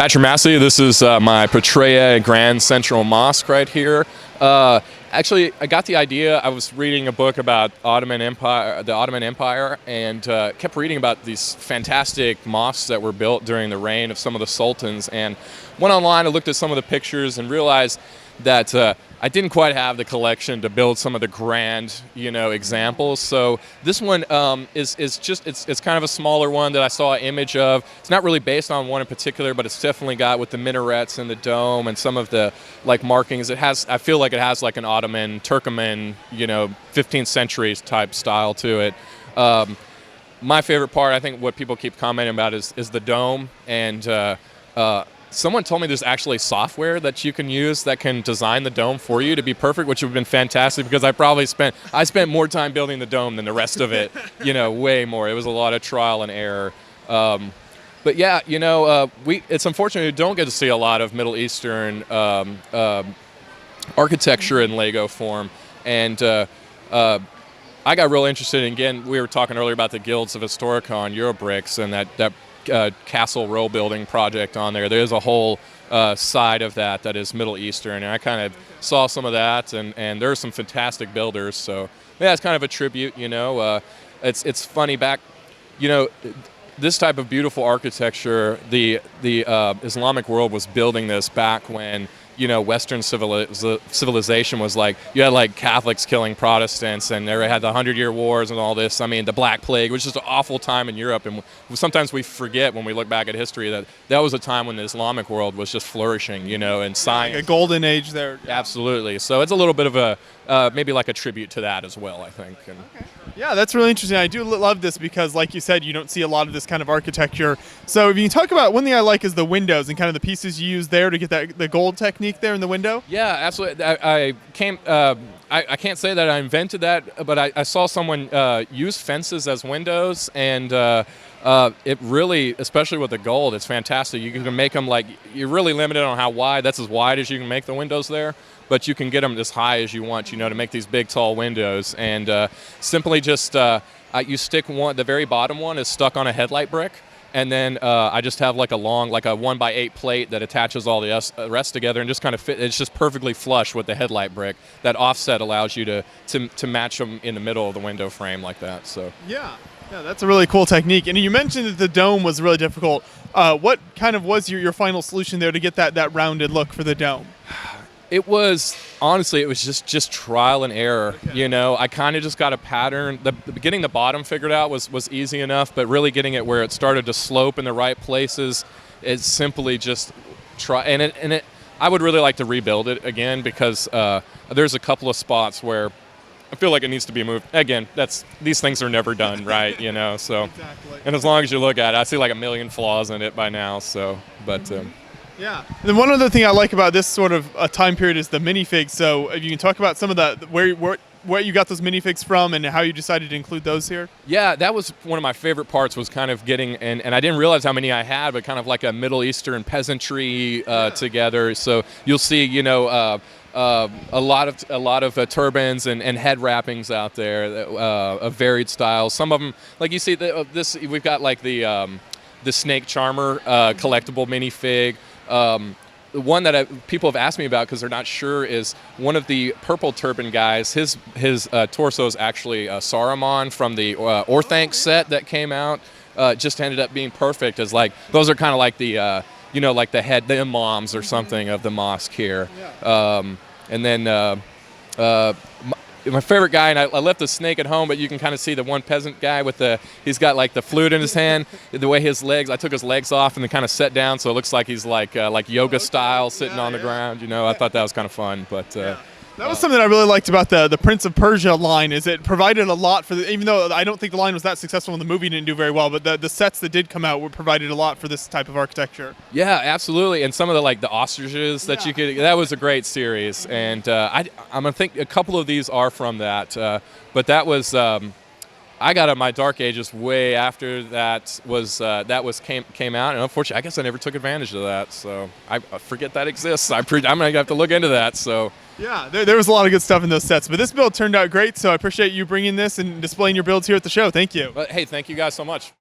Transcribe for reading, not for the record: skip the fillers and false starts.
Patrick Massey. This is my Petrea Grand Central Mosque right here. Actually, I got the idea. I was reading a book about the Ottoman Empire, and kept reading about these fantastic mosques that were built during the reign of some of the sultans. And went online, I looked at some of the pictures, and realized that I didn't quite have the collection to build some of the grand, examples. So this one is it's kind of a smaller one that I saw an image of. It's not really based on one in particular, but it's definitely got with the minarets and the dome and some of the markings. I feel like it has like an Ottoman, Turkoman, 15th century type style to it. My favorite part, I think, what people keep commenting about is the dome, and someone told me there's actually software that you can use that can design the dome for you to be perfect, which would have been fantastic because I spent more time building the dome than the rest of it, way more. It was a lot of trial and error. But yeah, it's unfortunate we don't get to see a lot of Middle Eastern architecture in Lego form. And I got real interested in, again, we were talking earlier about the Guilds of Historicon, Eurobricks, and that castle row building project on there. There's a whole side of that is Middle Eastern, and I kind of saw some of that, and there are some fantastic builders. So yeah, it's kind of a tribute. It's funny back, this type of beautiful architecture. The Islamic world was building this back when Western civilization was you had Catholics killing Protestants, and they had the 100-Year Wars and all this. I mean, the Black Plague, which is an awful time in Europe, and sometimes we forget when we look back at history that was a time when the Islamic world was just flourishing, and science. Like a golden age there. Absolutely. So it's a little bit of a maybe like a tribute to that as well, I think. And, okay. Yeah, that's really interesting. I do love this because, like you said, you don't see a lot of this kind of architecture. So if you can talk about, one thing I like is the windows and kind of the pieces you use there to get the gold technique there in the window. Yeah, absolutely. I can't say that I invented that, but I saw someone use fences as windows, and it really, especially with the gold, it's fantastic. You can make them you're really limited on how wide. That's as wide as you can make the windows there, but you can get them as high as you want, to make these big, tall windows. And simply just, you stick the very bottom one is stuck on a headlight brick. And then I just have a long, a 1x8 plate that attaches all the rest together and just kind of fit. It's just perfectly flush with the headlight brick. That offset allows you to match them in the middle of the window frame like that. So yeah, that's a really cool technique. And you mentioned that the dome was really difficult. What kind of was your final solution there to get that rounded look for the dome? It was, honestly, it was just trial and error. Okay. I kind of just got a pattern. Getting the bottom figured out was easy enough, but really getting it where it started to slope in the right places is simply just try. And I would really like to rebuild it again because there's a couple of spots where I feel like it needs to be moved. Again, these things are never done right, So, exactly. And as long as you look at it, I see a million flaws in it by now. So, but. Yeah. And then one other thing I like about this sort of time period is the minifigs. So if you can talk about some of where you got those minifigs from and how you decided to include those here. Yeah, that was one of my favorite parts, was kind of getting, and I didn't realize how many I had, but kind of like a Middle Eastern peasantry together. So you'll see, a lot of turbans and head wrappings out there of varied styles. Some of them, you see, we've got the snake charmer collectible minifig. The one that people have asked me about because they're not sure is one of the purple turban guys. His torso is actually Saruman from the Orthanc set that came out. Just ended up being perfect as those are kind of the the imams or something of the mosque here. And then my favorite guy, and I left the snake at home, but you can kind of see the one peasant guy he's got the flute in his hand, the way his legs, I took his legs off and then kind of set down so it looks like he's like yoga style sitting on the ground, I thought that was kind of fun, but. That was something I really liked about the Prince of Persia line, is it provided a lot for even though I don't think the line was that successful and the movie didn't do very well, but the sets that did come out provided a lot for this type of architecture. Yeah, absolutely. And some of the ostriches that you could, that was a great series. And I'm going to think a couple of these are from that. But that was, I got my Dark Ages way after that came out, and unfortunately, I guess I never took advantage of that. So I forget that exists. I'm going to have to look into that. So. Yeah, there was a lot of good stuff in those sets, but this build turned out great, so I appreciate you bringing this and displaying your builds here at the show. Thank you. Hey, thank you guys so much.